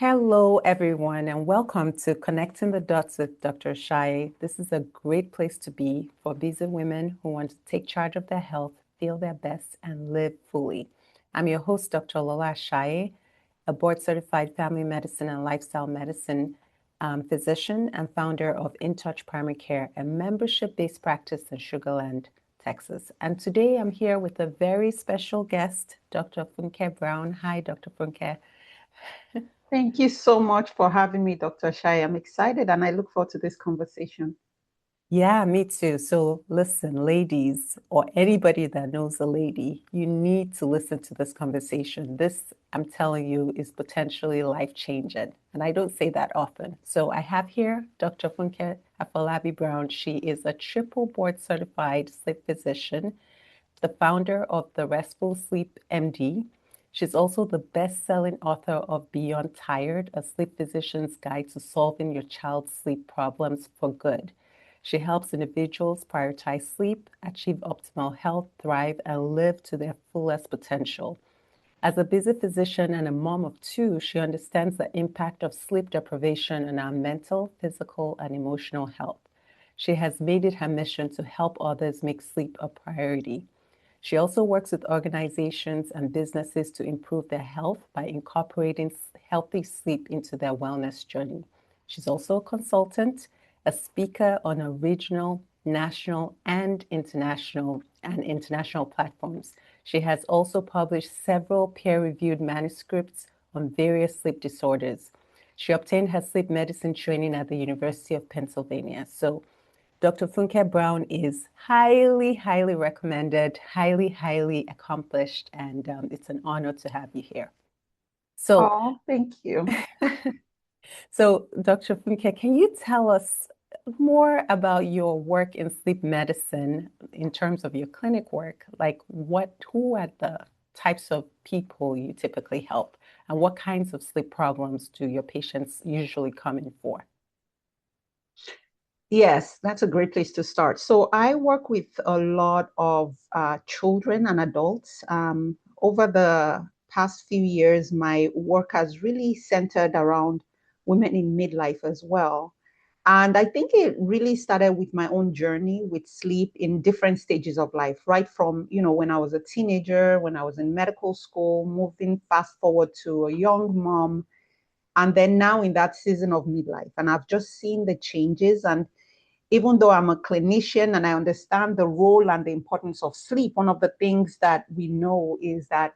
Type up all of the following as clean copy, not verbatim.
Hello, everyone, and welcome to Connecting the Dots with Dr. Ashaye. This is a great place to be for busy women who want to take charge of their health, feel their best, and live fully. I'm your host, Dr. Lola Ashaye, a board-certified family medicine and lifestyle medicine physician and founder of InTouch Primary Care, a membership-based practice in Sugar Land, Texas. And today I'm here with a very special guest, Dr. Funke Brown. Hi, Dr. Funke. Thank you so much for having me, Dr. Shai. I'm excited and I look forward to this conversation. Yeah, me too. So listen, ladies, or anybody that knows a lady, you need to listen to this conversation. This, I'm telling you, is potentially life-changing. And I don't say that often. So I have here Dr. Funke Afolabi-Brown. She is a triple board certified sleep physician, the founder of the Restful Sleep MD. She's also the best-selling author of Beyond Tired, a sleep physician's guide to solving your child's sleep problems for good. She helps individuals prioritize sleep, achieve optimal health, thrive, and live to their fullest potential. As a busy physician and a mom of two, she understands the impact of sleep deprivation on our mental, physical, and emotional health. She has made it her mission to help others make sleep a priority. She also works with organizations and businesses to improve their health by incorporating healthy sleep into their wellness journey. She's also a consultant, a speaker on a regional, national, and international platforms. She has also published several peer-reviewed manuscripts on various sleep disorders. She obtained her sleep medicine training at the University of Pennsylvania. So Dr. Funke Brown is highly, highly recommended, highly, highly accomplished, and it's an honor to have you here. So, Oh, thank you. so Dr. Funke, can you tell us more about your work in sleep medicine in terms of your clinic work? Like who are the types of people you typically help, and what kinds of sleep problems do your patients usually come in for? Yes, that's a great place to start. So I work with a lot of children and adults. Over the past few years, my work has really centered around women in midlife as well. And I think it really started with my own journey with sleep in different stages of life, right from, when I was a teenager, when I was in medical school, moving fast forward to a young mom, and then now in that season of midlife. And I've just seen the changes. And even though I'm a clinician and I understand the role and the importance of sleep, one of the things that we know is that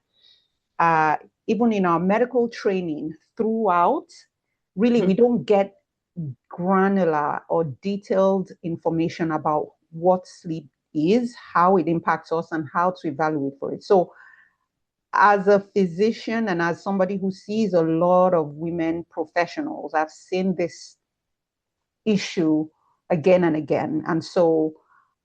uh, even in our medical training throughout, really, we don't get granular or detailed information about what sleep is, how it impacts us, and how to evaluate for it. So, as a physician and as somebody who sees a lot of women professionals, I've seen this issue again and again. And so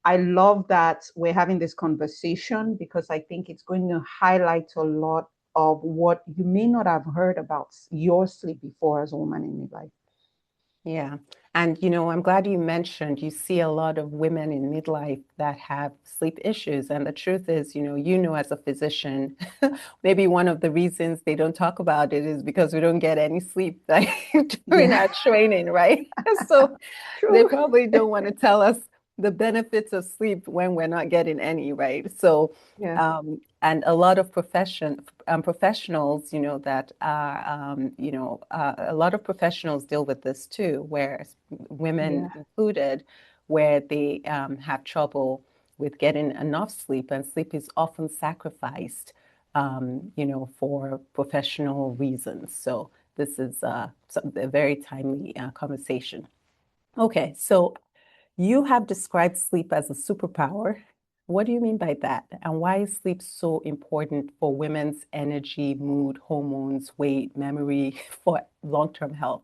I love that we're having this conversation because I think it's going to highlight a lot of what you may not have heard about your sleep before as a woman in midlife. Yeah. And, I'm glad you mentioned you see a lot of women in midlife that have sleep issues. And the truth is, as a physician, maybe one of the reasons they don't talk about it is because we don't get any sleep like, during Yeah, our training, right? So they true. probably don't want to tell us the benefits of sleep when we're not getting any, right? So, Yeah, and a lot of professionals, that are, a lot of professionals deal with this too, where women yeah, included, where they have trouble with getting enough sleep, and sleep is often sacrificed, for professional reasons. So this is a very timely conversation. Okay, so you have described sleep as a superpower. What do you mean by that? And why is sleep so important for women's energy, mood, hormones, weight, memory, for long-term health?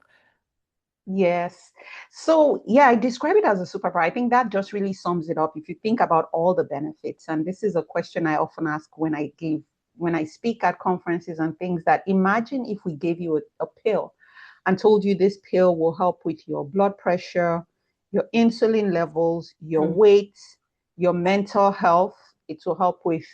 yes. So, yeah, I describe it as a superpower. I think that just really sums it up if you think about all the benefits. And this is a question I often ask when I speak at conferences and things, that imagine if we gave you a pill and told you this pill will help with your blood pressure, your insulin levels, your Mm, weight, your mental health. It will help with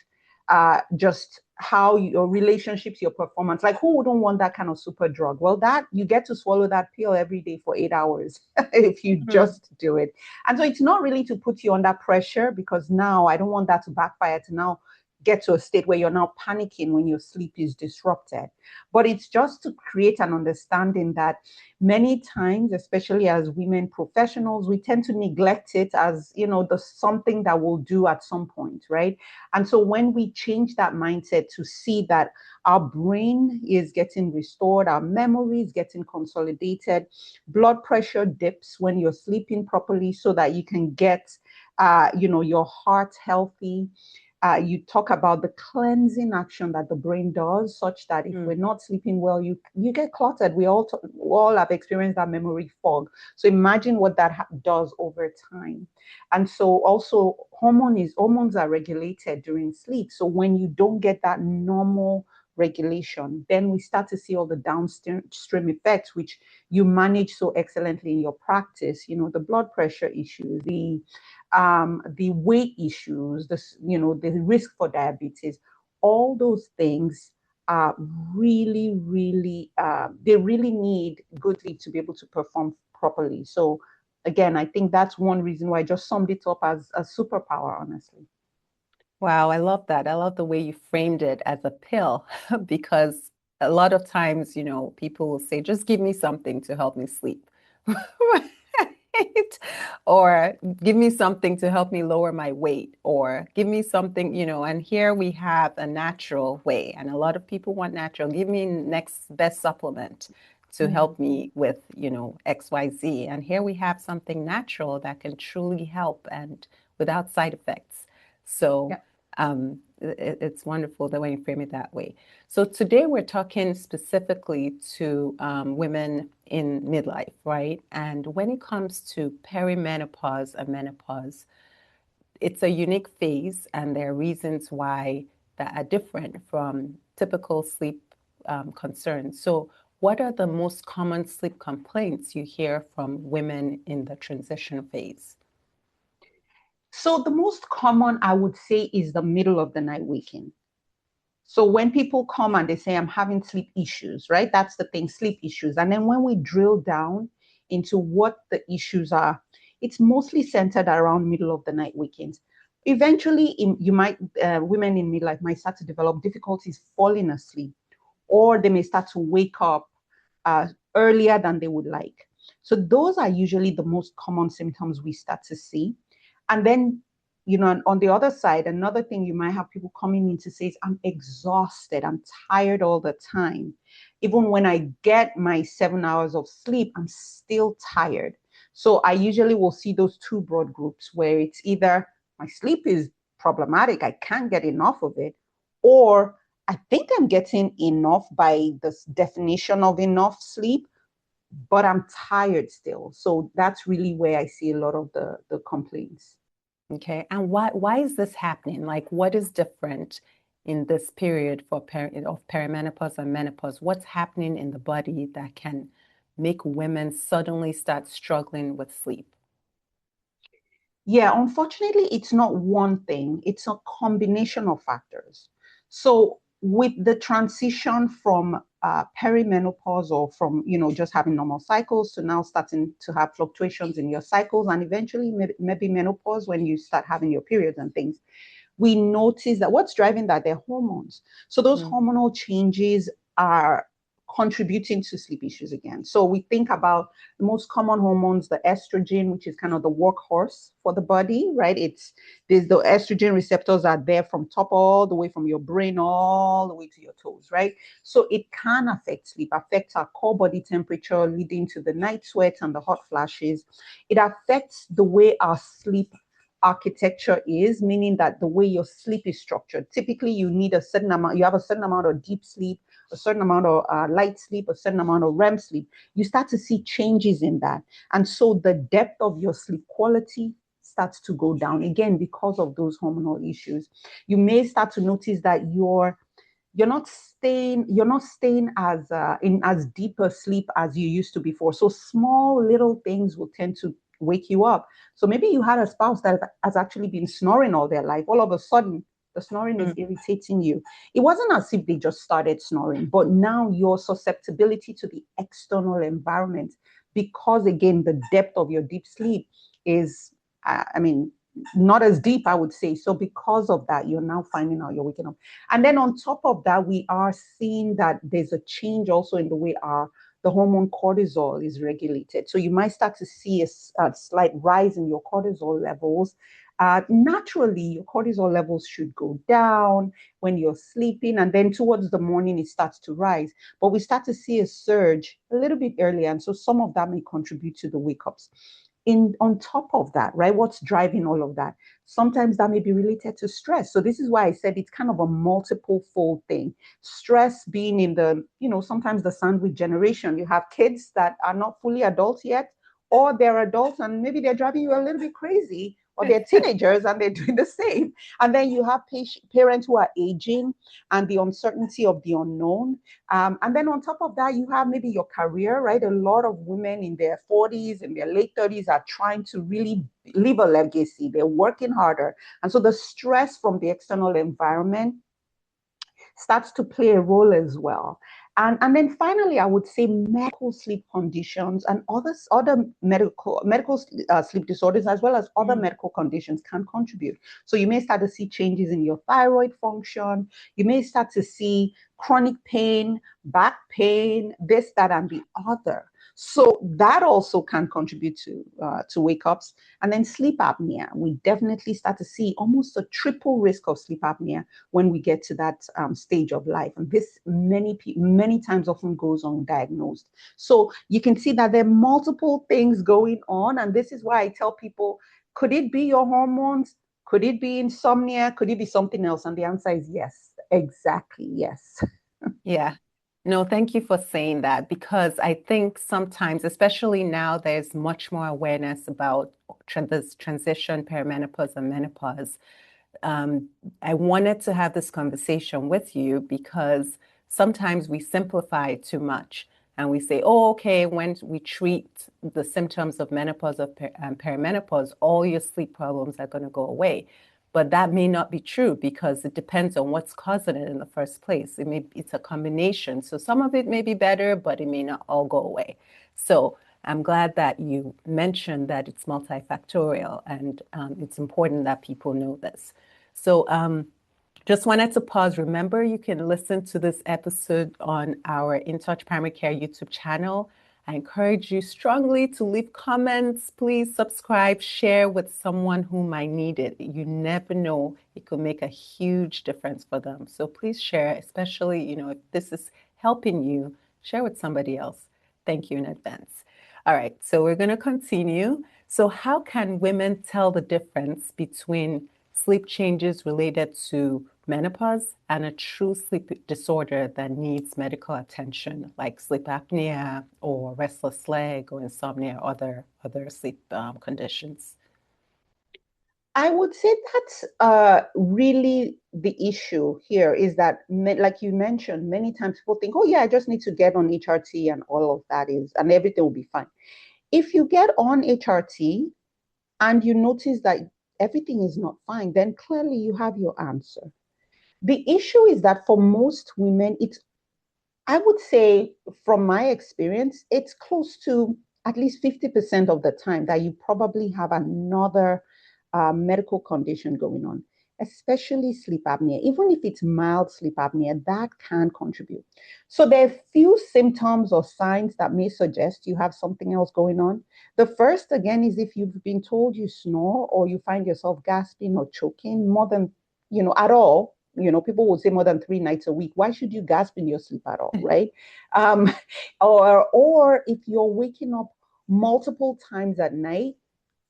just how your relationships, your performance. Like, who wouldn't want that kind of super drug? Well, that you get to swallow that pill every day for 8 hours if you Mhm. just do it. And so it's not really to put you under pressure, because now I don't want that to backfire to now get to a state where you're now panicking when your sleep is disrupted. But it's just to create an understanding that many times, especially as women professionals, we tend to neglect it as, the something that we'll do at some point, right? And so when we change that mindset to see that our brain is getting restored, our memory is getting consolidated, blood pressure dips when you're sleeping properly so that you can get, your heart healthy. You talk about the cleansing action that the brain does, such that if we're Mm. not sleeping well, you get cluttered. We all have experienced that memory fog. So imagine what that does over time. And so also hormones are regulated during sleep. So when you don't get that normal regulation, then we start to see all the downstream effects, which you manage so excellently in your practice. The blood pressure issues, the weight issues, the risk for diabetes, all those things are really, really, they really need good sleep to be able to perform properly. So again, I think that's one reason why I just summed it up as a superpower, honestly. Wow, I love that. I love the way you framed it as a pill because a lot of times, people will say, just give me something to help me sleep. Right? Or give me something to help me lower my weight, or give me something, and here we have a natural way. And a lot of people want natural. Give me next best supplement to Mm. help me with, XYZ. And here we have something natural that can truly help and without side effects. So Yeah. it's wonderful the way you frame it that way. So today we're talking specifically to women in midlife, right? And when it comes to perimenopause and menopause, it's a unique phase, and there are reasons why that are different from typical sleep concerns. So, what are the most common sleep complaints you hear from women in the transition phase? So the most common, I would say, is the middle of the night waking. So when people come and they say, I'm having sleep issues, right? That's the thing, sleep issues. And then when we drill down into what the issues are, it's mostly centered around middle of the night wakings. Eventually, women in midlife might start to develop difficulties falling asleep, or they may start to wake up uh, earlier than they would like. So those are usually the most common symptoms we start to see. And then, on the other side, another thing you might have people coming in to say is, I'm exhausted, I'm tired all the time. Even when I get my 7 hours of sleep, I'm still tired. So I usually will see those two broad groups where it's either my sleep is problematic, I can't get enough of it, or I think I'm getting enough by this definition of enough sleep, but I'm tired still. So that's really where I see a lot of the complaints. Okay, and why is this happening? Like, what is different in this period of perimenopause and menopause? What's happening in the body that can make women suddenly start struggling with sleep? Yeah, unfortunately, it's not one thing, it's a combination of factors. So, with the transition from perimenopause, or from, just having normal cycles, to now starting to have fluctuations in your cycles, and eventually maybe menopause when you start having your periods and things, we notice that what's driving that, they're hormones. So those Mm. hormonal changes are contributing to sleep issues again. So we think about the most common hormones, the estrogen, which is kind of the workhorse for the body, right? There's the estrogen receptors are there from top, all the way from your brain all the way to your toes, right? So it can affect sleep, affects our core body temperature, leading to the night sweats and the hot flashes. It affects the way our sleep architecture is, meaning that the way your sleep is structured. Typically, you have a certain amount of deep sleep, a certain amount of light sleep, a certain amount of REM sleep. You start to see changes in that. And so the depth of your sleep quality starts to go down again because of those hormonal issues. You may start to notice that you're not staying as in as deeper sleep as you used to before. So small little things will tend to wake you up. So maybe you had a spouse that has actually been snoring all their life. All of a sudden, The snoring is irritating you. It wasn't as if they just started snoring, but now your susceptibility to the external environment, because again, the depth of your deep sleep is, I mean, not as deep, I would say. So because of that, you're now finding out you're waking up. And then on top of that, we are seeing that there's a change also in the way the hormone cortisol is regulated. So you might start to see a slight rise in your cortisol levels. Naturally, your cortisol levels should go down when you're sleeping, and then towards the morning, it starts to rise. But we start to see a surge a little bit earlier, and so some of that may contribute to the wake ups. On top of that, right, what's driving all of that? Sometimes that may be related to stress. So this is why I said it's kind of a multiple fold thing. Stress being in the, sometimes the sandwich generation. You have kids that are not fully adults yet, or they're adults and maybe they're driving you a little bit crazy, or they're teenagers and they're doing the same. And then you have parents who are aging and the uncertainty of the unknown. And then on top of that, you have maybe your career, right? A lot of women in their 40s and their late 30s are trying to really leave a legacy. They're working harder. And so the stress from the external environment starts to play a role as well. And then finally, I would say medical sleep conditions and other medical sleep disorders, as well as other medical conditions, can contribute. So you may start to see changes in your thyroid function. You may start to see chronic pain, back pain, this, that, and the other. So that also can contribute to wake ups. And then sleep apnea. We definitely start to see almost a triple risk of sleep apnea when we get to that stage of life. And this many times often goes undiagnosed. So you can see that there are multiple things going on. And this is why I tell people, could it be your hormones? Could it be insomnia? Could it be something else? And the answer is yes, exactly yes. Yeah. No, thank you for saying that, because I think sometimes, especially now, there's much more awareness about this transition, perimenopause and menopause. I wanted to have this conversation with you because sometimes we simplify it too much and we say, oh, okay, when we treat the symptoms of menopause or perimenopause, all your sleep problems are going to go away. But that may not be true because it depends on what's causing it in the first place. It's a combination. So some of it may be better, but it may not all go away. So I'm glad that you mentioned that it's multifactorial, and it's important that people know this. So just wanted to pause. Remember, you can listen to this episode on our InTouch Primary Care YouTube channel. I encourage you strongly to leave comments. Please subscribe, share with someone who might need it. You never know, it could make a huge difference for them. So please share, especially, if this is helping you, share with somebody else. Thank you in advance. All right, so we're going to continue. So how can women tell the difference between sleep changes related to menopause and a true sleep disorder that needs medical attention, like sleep apnea or restless leg or insomnia or other sleep conditions? I would say that's really the issue here is that, like you mentioned, many times people think, oh, yeah, I just need to get on HRT and all of that and everything will be fine. If you get on HRT and you notice that everything is not fine, then clearly you have your answer. The issue is that for most women, I would say, from my experience, it's close to at least 50% of the time that you probably have another medical condition going on, especially sleep apnea. Even if it's mild sleep apnea, that can contribute. So there are few symptoms or signs that may suggest you have something else going on. The first, again, is if you've been told you snore or you find yourself gasping or choking more than, at all. People would say more than 3 nights a week. Why should you gasp in your sleep at all, right? Um, or if you're waking up multiple times at night,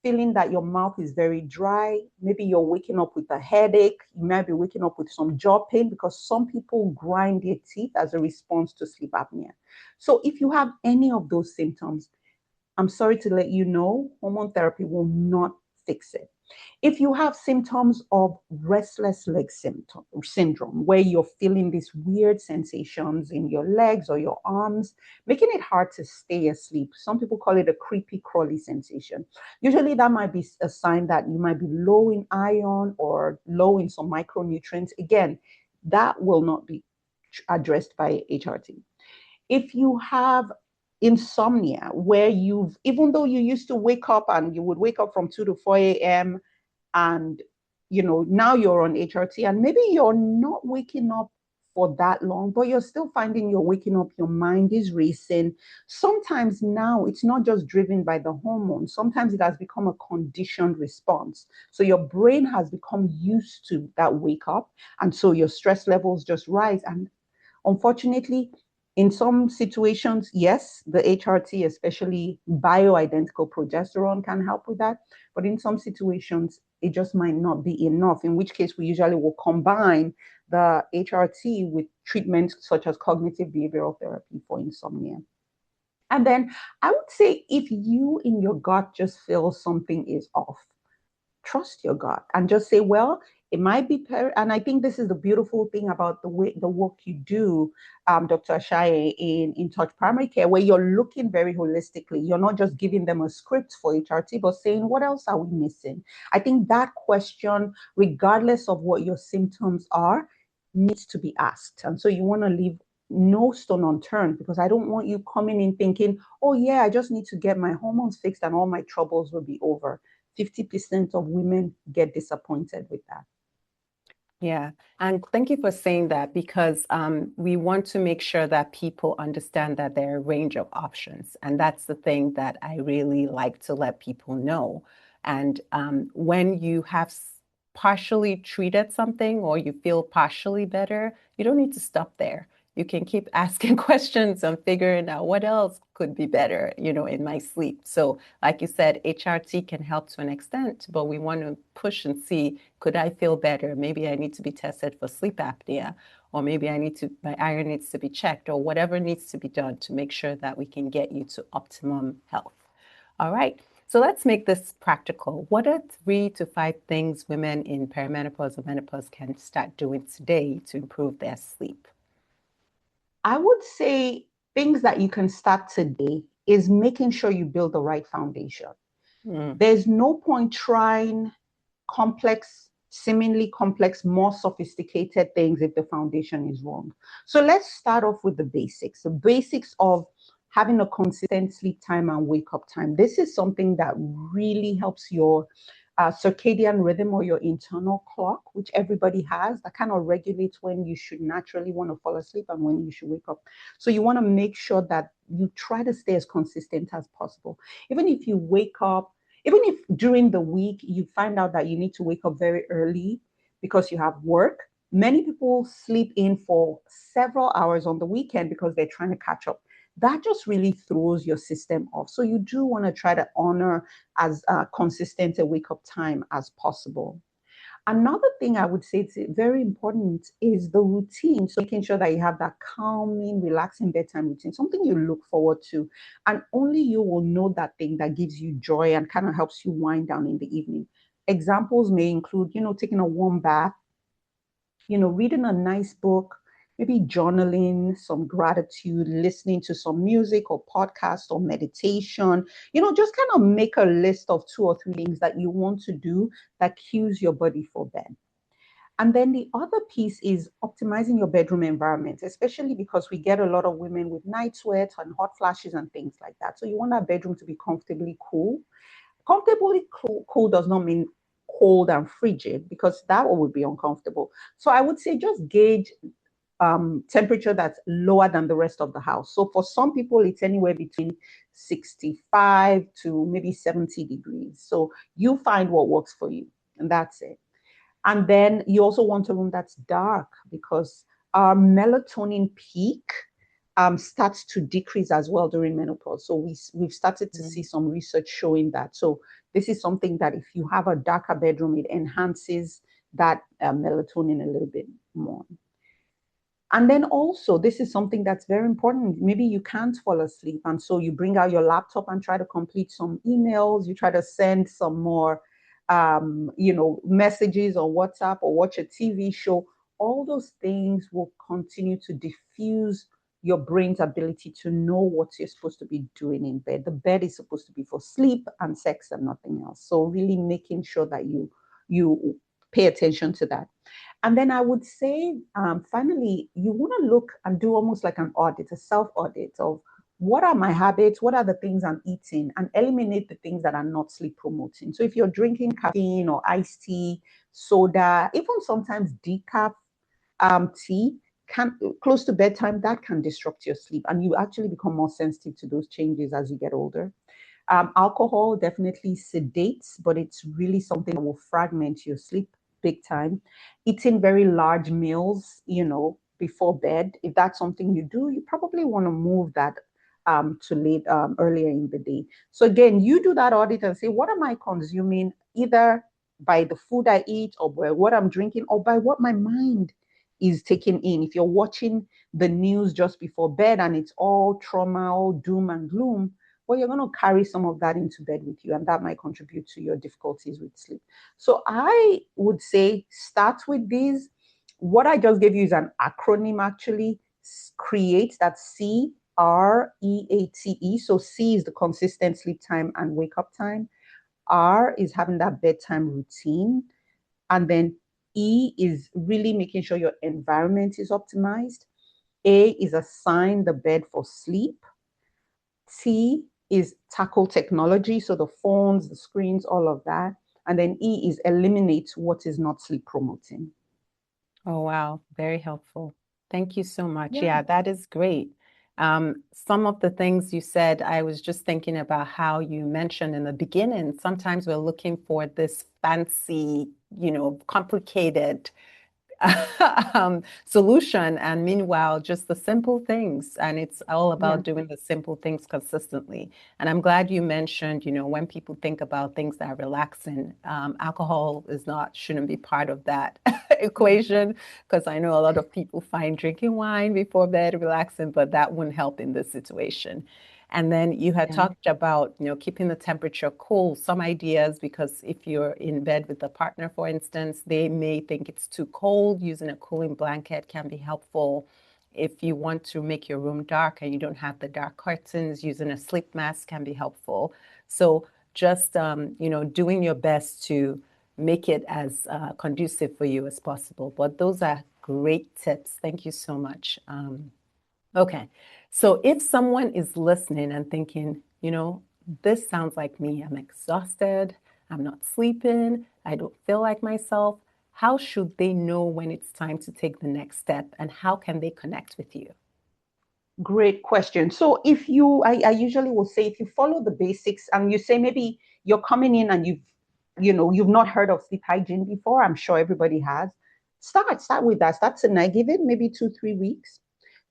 feeling that your mouth is very dry. Maybe you're waking up with a headache. You might be waking up with some jaw pain, because some people grind their teeth as a response to sleep apnea. So if you have any of those symptoms, I'm sorry to let you know, hormone therapy will not fix it. If you have symptoms of restless leg syndrome, where you're feeling these weird sensations in your legs or your arms, making it hard to stay asleep. Some people call it a creepy crawly sensation. Usually that might be a sign that you might be low in iron or low in some micronutrients. Again, that will not be addressed by HRT. If you have insomnia, where even though you used to wake up and you would wake up from 2 to 4 a.m., and now you're on HRT and maybe you're not waking up for that long, but you're still finding you're waking up, your mind is racing. Sometimes now it's not just driven by the hormones. Sometimes it has become a conditioned response. So your brain has become used to that wake up. And so your stress levels just rise. And unfortunately, in some situations, yes, the HRT, especially bioidentical progesterone, can help with that. But in some situations, it just might not be enough, in which case we usually will combine the HRT with treatments such as cognitive behavioral therapy for insomnia. And then I would say if you in your gut just feel something is off, trust your gut and just say, well, it might be and I think this is the beautiful thing about the work you do, Dr. Ashaye, in InTouch Primary Care, where you're looking very holistically. You're not just giving them a script for HRT, but saying, what else are we missing? I think that question, regardless of what your symptoms are, needs to be asked. And so you want to leave no stone unturned, because I don't want you coming in thinking, oh yeah, I just need to get my hormones fixed and all my troubles will be over. 50% of women get disappointed with that. Yeah, and thank you for saying that, because we want to make sure that people understand that there are a range of options. And that's the thing that I really like to let people know. And when you have partially treated something or you feel partially better, you don't need to stop there. You can keep asking questions and figuring out what else could be better, in my sleep. So like you said, HRT can help to an extent, but we want to push and see, could I feel better? Maybe I need to be tested for sleep apnea, or maybe my iron needs to be checked, or whatever needs to be done to make sure that we can get you to optimum health. All right. So let's make this practical. What are 3 to 5 things women in perimenopause or menopause can start doing today to improve their sleep? I would say things that you can start today is making sure you build the right foundation. There's no point trying seemingly complex, more sophisticated things if the foundation is wrong. So let's start off with the basics of having a consistent sleep time and wake up time. This is something that really helps your circadian rhythm, or your internal clock, which everybody has, that kind of regulates when you should naturally want to fall asleep and when you should wake up. So you want to make sure that you try to stay as consistent as possible. Even if you wake up, even if during the week you find out that you need to wake up very early because you have work, many people sleep in for several hours on the weekend because they're trying to catch up. That just really throws your system off. So you do want to try to honor as consistent a wake-up time as possible. Another thing I would say is very important is the routine. So making sure that you have that calming, relaxing bedtime routine, something you look forward to. And only you will know that thing that gives you joy and kind of helps you wind down in the evening. Examples may include, taking a warm bath, reading a nice book, maybe journaling, some gratitude, listening to some music or podcast or meditation. Just kind of make a list of 2 or 3 things that you want to do that cues your body for bed. And then the other piece is optimizing your bedroom environment, especially because we get a lot of women with night sweats and hot flashes and things like that. So you want that bedroom to be comfortably cool. Comfortably cool does not mean cold and frigid, because that would be uncomfortable. So I would say just gauge temperature that's lower than the rest of the house. So for some people, it's anywhere between 65 to maybe 70 degrees. So you find what works for you, and that's it. And then you also want a room that's dark, because our melatonin peak starts to decrease as well during menopause. So we've started to see some research showing that. So this is something that if you have a darker bedroom, it enhances that melatonin a little bit more. And then also, this is something that's very important. Maybe you can't fall asleep, and so you bring out your laptop and try to complete some emails. You try to send some more messages on WhatsApp or watch a TV show, all those things will continue to diffuse your brain's ability to know what you're supposed to be doing in bed. The bed is supposed to be for sleep and sex and nothing else. So really making sure that you pay attention to that. And then I would say, finally, you want to look and do almost like an audit, a self-audit of what are my habits, what are the things I'm eating, and eliminate the things that are not sleep promoting. So if you're drinking caffeine or iced tea, soda, even sometimes decaf tea, can close to bedtime, that can disrupt your sleep, and you actually become more sensitive to those changes as you get older. Alcohol definitely sedates, but it's really something that will fragment your sleep big time. Eating very large meals, before bed, if that's something you do, you probably want to move that to late earlier in the day. So again, you do that audit and say, what am I consuming, either by the food I eat or by what I'm drinking or by what my mind is taking in. If you're watching the news just before bed and it's all trauma, all doom and gloom, well, you're going to carry some of that into bed with you, and that might contribute to your difficulties with sleep. So I would say start with these. What I just gave you is an acronym, actually. Create, that CREATE. So C is the consistent sleep time and wake up time. R is having that bedtime routine. And then E is really making sure your environment is optimized. A is assign the bed for sleep. T is tackle technology, so the phones, the screens, all of that. And then E is eliminate what is not sleep promoting. Oh, wow. Very helpful. Thank you so much. Yeah. Yeah, that is great. Some of the things you said, I was just thinking about how you mentioned in the beginning, sometimes we're looking for this fancy, complicated solution. And meanwhile, just the simple things. And it's all Yeah. about doing the simple things consistently. And I'm glad you mentioned, when people think about things that are relaxing, alcohol shouldn't be part of that equation, because I know a lot of people find drinking wine before bed relaxing, but that wouldn't help in this situation. And then you had Yeah. talked about, keeping the temperature cool, some ideas, because if you're in bed with a partner, for instance, they may think it's too cold. Using a cooling blanket can be helpful. If you want to make your room dark and you don't have the dark curtains, using a sleep mask can be helpful. So just, doing your best to make it as conducive for you as possible. But those are great tips. Thank you so much. Okay. So if someone is listening and thinking, this sounds like me, I'm exhausted, I'm not sleeping, I don't feel like myself, how should they know when it's time to take the next step, and how can they connect with you? Great question. So I usually will say, if you follow the basics and you say maybe you're coming in and you've not heard of sleep hygiene before, I'm sure everybody has. Start with that. Start tonight. Give it maybe 2, 3 weeks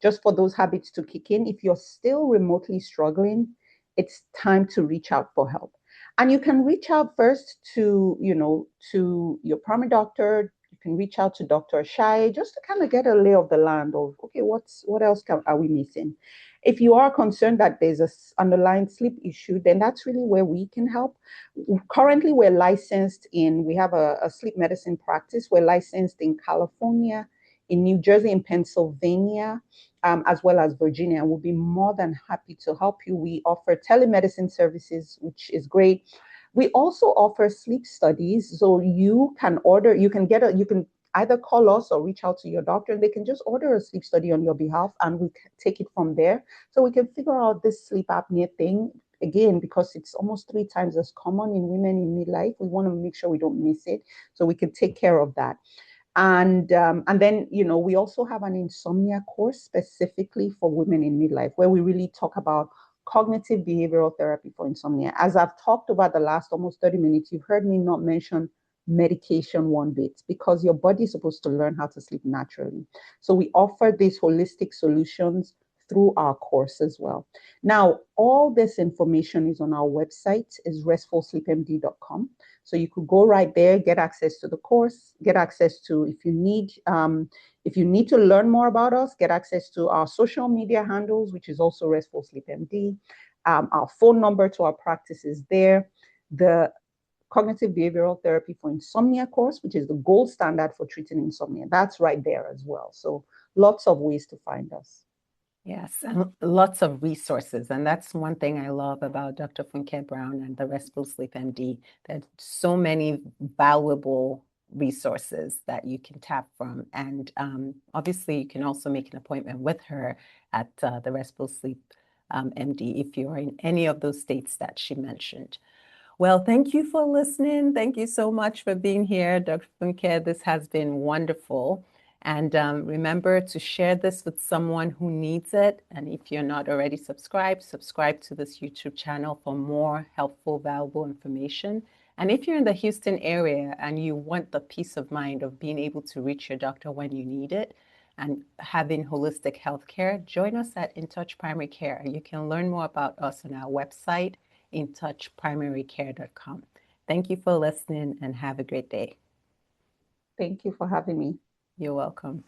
just for those habits to kick in. If you're still remotely struggling, it's time to reach out for help. And you can reach out first to your primary doctor. You can reach out to Dr. Ashaye just to kind of get a lay of the land of, okay, what else are we missing? If you are concerned that there's a underlying sleep issue, then that's really where we can help. Currently, we have a sleep medicine practice. We're licensed in California, in New Jersey, in Pennsylvania, as well as Virginia. We'll be more than happy to help you. We offer telemedicine services, which is great. We also offer sleep studies. So you can either call us or reach out to your doctor, and they can just order a sleep study on your behalf, and we can take it from there. So we can figure out this sleep apnea thing. Again, because it's almost 3 times as common in women in midlife, we want to make sure we don't miss it. So we can take care of that. And then we also have an insomnia course specifically for women in midlife, where we really talk about cognitive behavioral therapy for insomnia. As I've talked about the last almost 30 minutes, you've heard me not mention medication one bit, because your body is supposed to learn how to sleep naturally. So we offer these holistic solutions through our course as well. Now, all this information is on our website, is restfulsleepmd.com. So you could go right there, get access to the course, get access to, if you need to learn more about us, get access to our social media handles, which is also Restful Sleep MD. Our phone number to our practice is there. The cognitive behavioral therapy for insomnia course, which is the gold standard for treating insomnia. That's right there as well. So lots of ways to find us. Yes, and lots of resources. And that's one thing I love about Dr. Funke Brown and the Restful Sleep MD. There's so many valuable resources that you can tap from. And obviously, you can also make an appointment with her at the Restful Sleep MD if you're in any of those states that she mentioned. Well, thank you for listening. Thank you so much for being here, Dr. Funke. This has been wonderful. And remember to share this with someone who needs it. And if you're not already subscribed, subscribe to this YouTube channel for more helpful, valuable information. And if you're in the Houston area and you want the peace of mind of being able to reach your doctor when you need it and having holistic healthcare, join us at InTouch Primary Care. You can learn more about us on our website, intouchprimarycare.com. Thank you for listening and have a great day. Thank you for having me. You're welcome.